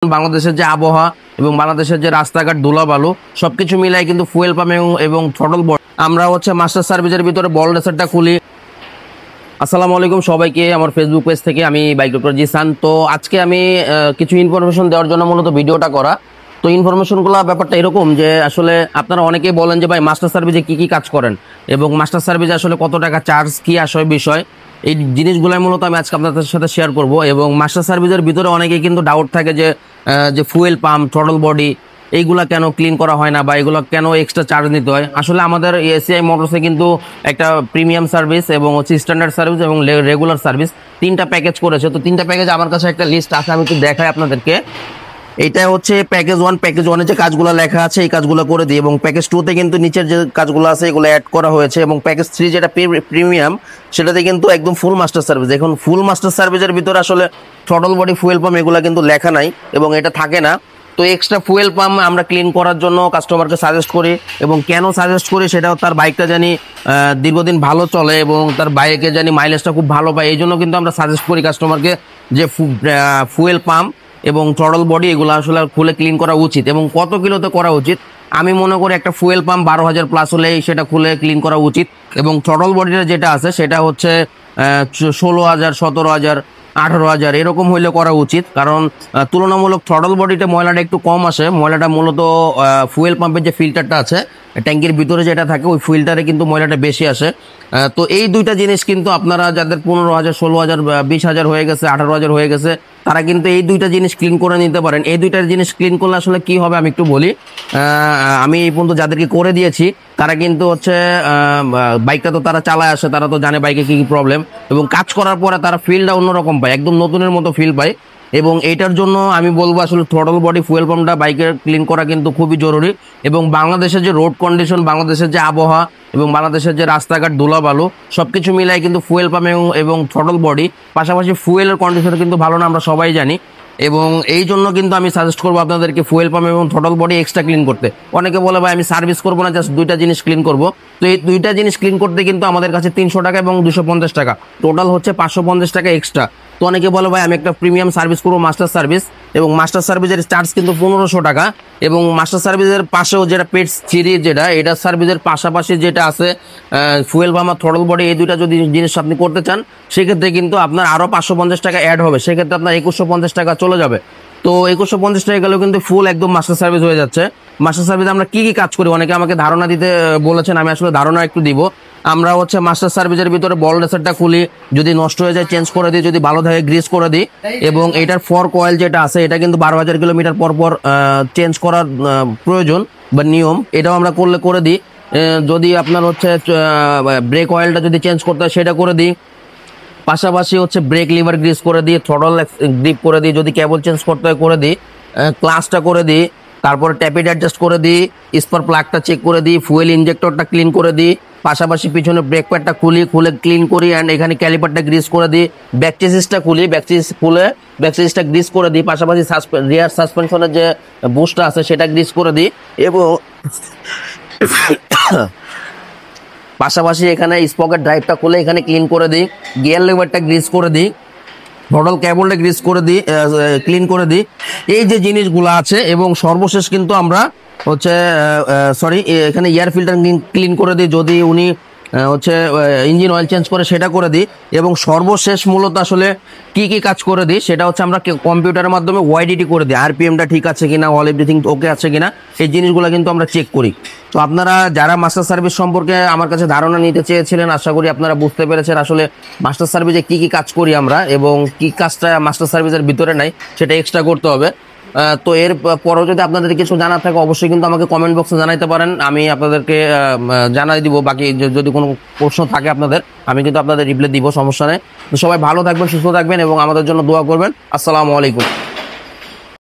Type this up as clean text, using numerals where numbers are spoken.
বাংলাদেশের যে আবহাওয়া এবং বাংলাদেশের যে রাস্তাঘাট ধুলাবালু সবকিছু মিলাই কিন্তু ফুয়েল পাম্প এবং থ্রটল বডি আমরা মাস্টার সার্ভিসের ভিতরে বল রেসারটা খুলি। আসসালামু আলাইকুম সবাইকে, আমার ফেসবুক পেজ থেকে আমি বাইক ডক্টর জিসান। তো আজকে আমি কিছু ইনফরমেশন দেওয়ার জন্য মূলত ভিডিওটা করা। তো ইনফরমেশনগুলো ব্যাপারটা এরকম যে আসলে আপনারা অনেকেই বলেন যে ভাই মাস্টার সার্ভিসে কি কি কাজ করেন এবং মাস্টার সার্ভিসে আসলে কত টাকা চার্জ, কি আসলে বিষয়, এই জিনিসগুলাই মূলত আমি আজকে আপনাদের সাথে শেয়ার করব। এবং মাস্টার সার্ভিসের ভিতরে অনেকেই কিন্তু ডাউট থাকে যে ফুয়েল পাম্প, থ্রটল বডি এইগুলা কেন ক্লিন করা হয় না বা এগুলো কেন এক্সট্রা চার্জ নিতে হয়। আসলে আমাদের এসিআই মোটরসে কিন্তু একটা প্রিমিয়াম সার্ভিস এবং স্ট্যান্ডার্ড সার্ভিস এবং রেগুলার সার্ভিস তিনটা প্যাকেজ করেছে। তো তিনটা প্যাকেজ আমার কাছে একটা লিস্ট আছে, আমি একটু দেখাই আপনাদেরকে। এটা প্যাকেজ 1। প্যাকেজ 1 যে কাজগুলো লেখা আছে এই কাজগুলো করে দিই, এবং প্যাকেজ 2 কিন্তু নিচের যে কাজগুলো আছে এগুলো অ্যাড করা হয়েছে, এবং প্যাকেজ 3 যেটা প্রিমিয়াম সেটাতে কিন্তু একদম ফুল মাস্টার সার্ভিস। এখন ফুল মাস্টার সার্ভিসের ভিতরে আসলে থ্রটল বডি, ফুয়েল পাম্প এগুলো কিন্তু লেখা নাই এবং এটা থাকে না। তো এক্সট্রা ফুয়েল পাম্প আমরা ক্লিন করার জন্য কাস্টমারকে সাজেস্ট করি, এবং কেন সাজেস্ট করি সেটাও তার বাইকটা জানি দীর্ঘদিন ভালো চলে এবং তার বাইকে জানি মাইলেজটা খুব ভালো পায়। এই জন্য কিন্তু আমরা সাজেস্ট করি কাস্টমারকে যে ফুয়েল পাম্প এবং থ্রটল বডি এগুলো আসলে খুলে ক্লিন করা উচিত এবং কত কিলোতে করা উচিত। আমি মনে করি একটা ফুয়েল পাম্প 12,000 প্লাস হলেই সেটা খুলে ক্লিন করা উচিত, এবং থ্রটল বডিটা যেটা আছে সেটা 16,000, 17,000, 18,000 এরকম হইলে করা উচিত। কারণ তুলনামূলক থ্রটল বডিতে ময়লাটা একটু কম আসে। ময়লাটা মূলত ফুয়েল পাম্পের যে ফিল্টারটা আছে ট্যাঙ্কির ভিতরে যেটা থাকে ওই ফিল্টারে কিন্তু ময়লাটা বেশি আসে। তো এই দুইটা জিনিস কিন্তু আপনারা যাদের 15,000, 16,000, 20,000 হয়ে গেছে, 18,000 হয়ে গেছে, তারা কিন্তু এই দুইটা জিনিস ক্লিন করে নিতে পারেন। এই দুইটা জিনিস ক্লিন করলে আসলে কি হবে আমি একটু বলি। আমি এই পর্যন্ত যাদেরকে করে দিয়েছি তারা কিন্তু বাইকটা তো তারা চালায় আসে, তারা তো জানে বাইকে কি কি প্রবলেম, এবং কাজ করার পরে তারা ফিলটা অন্যরকম পায়, একদম নতুনের মতো ফিল পায়। এবং এইটার জন্য আমি বলবো আসলে থ্রটল বডি, ফুয়েল পাম্পটা বাইকের ক্লিন করা কিন্তু খুবই জরুরি। এবং বাংলাদেশের যে রোড কন্ডিশন, বাংলাদেশের যে আবহাওয়া এবং বাংলাদেশের যে রাস্তাঘাট ধুলাবালু সবকিছু মিলাই কিন্তু ফুয়েল পাম্প এবং থ্রটল বডি, পাশাপাশি ফুয়েলের কন্ডিশন কিন্তু ভালো না, আমরা সবাই জানি। এবং এই জন্য কিন্তু আমি সাজেস্ট করবো আপনাদেরকে ফুয়েল পাম্প এবং থ্রটল বডি এক্সট্রা ক্লিন করতে। অনেকে বলে ভাই আমি সার্ভিস করবো না, জাস্ট দুইটা জিনিস ক্লিন করবো। তো এই দুইটা জিনিস ক্লিন করতে কিন্তু আমাদের কাছে 300 টাকা এবং 250 টাকা, টোটাল 550 টাকা এক্সট্রা। তো অনেকে বলে ভাই আমি একটা প্রিমিয়াম সার্ভিস করবো মাস্টার সার্ভিস, এবং মাস্টার সার্ভিসের চার্জ কিন্তু 1500 টাকা। এবং মাস্টার সার্ভিসের পাশেও যেটা পেটস সিরিজ, এটার সার্ভিসের পাশাপাশি যেটা আছে ফুয়েল পাম্প আর থ্রটল বডি, এই দুইটা যদি জিনিস আপনি করতে চান সেক্ষেত্রে কিন্তু আপনার আরও 550 টাকা অ্যাড হবে, সেক্ষেত্রে আপনার 2150 টাকা চলে যাবে। তো 2150 টাকা গেলেও কিন্তু ফুল একদম মাস্টার সার্ভিস হয়ে যাচ্ছে। মাস্টার সার্ভিসে আমরা কি কি কাজ করি অনেকে আমাকে ধারণা দিতে বলেছেন, আমি আসলে ধারণা একটু দিব। আমরা মাস্টার সার্ভিসের ভিতরে বল রেসারটা খুলি, যদি নষ্ট হয়ে যায় চেঞ্জ করে দিই, যদি ভালো থাকে গ্রিস করে দিই। এবং এটার ফর্ক অয়েল যেটা আছে এটা কিন্তু 12,000 কিলোমিটার পর পর চেঞ্জ করার প্রয়োজন বা নিয়ম, এটাও আমরা করে দিই। যদি আপনার ব্রেক অয়েলটা যদি চেঞ্জ করতে হয় সেটা করে দিই। পাশাপাশি ব্রেক লিভার গ্রিস করে দিই, থ্রটল গ্রিপ করে দিই, যদি কেবল চেঞ্জ করতে হয় করে দিই, ক্লাসটা করে দিই, তারপরে ট্যাপিড অ্যাডজাস্ট করে দিই, স্পার প্লাগটা চেক করে দিই, ফুয়েল ইনজেক্টরটা ক্লিন করে দিই, পাশাপাশি পিছনে ব্রেক প্যাডটা খুলে ক্লিন করি, অ্যান্ড এখানে ক্যালিপারটা গ্রিস করে দিই, ব্যাক চেসিসটা খুলে ব্যাক চেসিসটা গ্রিস করে দিই, পাশাপাশি রিয়ার সাসপেনশনের যে বুস্টটা আছে সেটা গ্রিস করে দিই, এবং পাশাপাশি এখানে স্পকেট ড্রাইভটা খুলে এখানে ক্লিন করে দিই, গিয়ার লিভারটা গ্রিস করে দিই, থ্রটল কেবলটা গ্রিস করে দিই, ক্লিন করে দিই। এই যে জিনিসগুলো আছে, এবং সর্বশেষ কিন্তু আমরা এখানে এয়ার ফিল্টার ক্লিন করে দিই, যদি উনি ইঞ্জিন অয়েল চেঞ্জ করে সেটা করে দিই। এবং সর্বশেষ মূলত আসলে কি কি কাজ করে দিই সেটা আমরা কম্পিউটারের মাধ্যমে ওয়াইডিটি করে দিই, আরপিএমটা ঠিক আছে কিনা, অল এভরিথিং ওকে আছে কিনা, এই জিনিসগুলো কিন্তু আমরা চেক করি। তো আপনারা যারা মাস্টার সার্ভিস সম্পর্কে আমার কাছে ধারণা নিতে চেয়েছিলেন, আশা করি আপনারা বুঝতে পেরেছেন আসলে মাস্টার সার্ভিসে কি কি কাজ করি আমরা, এবং কি কাজটা মাস্টার সার্ভিসের ভিতরে নাই সেটা এক্সট্রা করতে হবে। তো এর পরেও যদি আপনাদের কিছু জানার থাকে অবশ্যই কিন্তু আমাকে কমেন্ট বক্সে জানাইতে পারেন, আমি আপনাদেরকে জানাই দিব। বাকি যদি কোনো প্রশ্ন থাকে আপনাদের, আমি কিন্তু আপনাদের রিপ্লাই দিব, সমস্যা নেই। তো সবাই ভালো থাকবেন, সুস্থ থাকবেন এবং আমাদের জন্য দোয়া করবেন। আসসালামু আলাইকুম।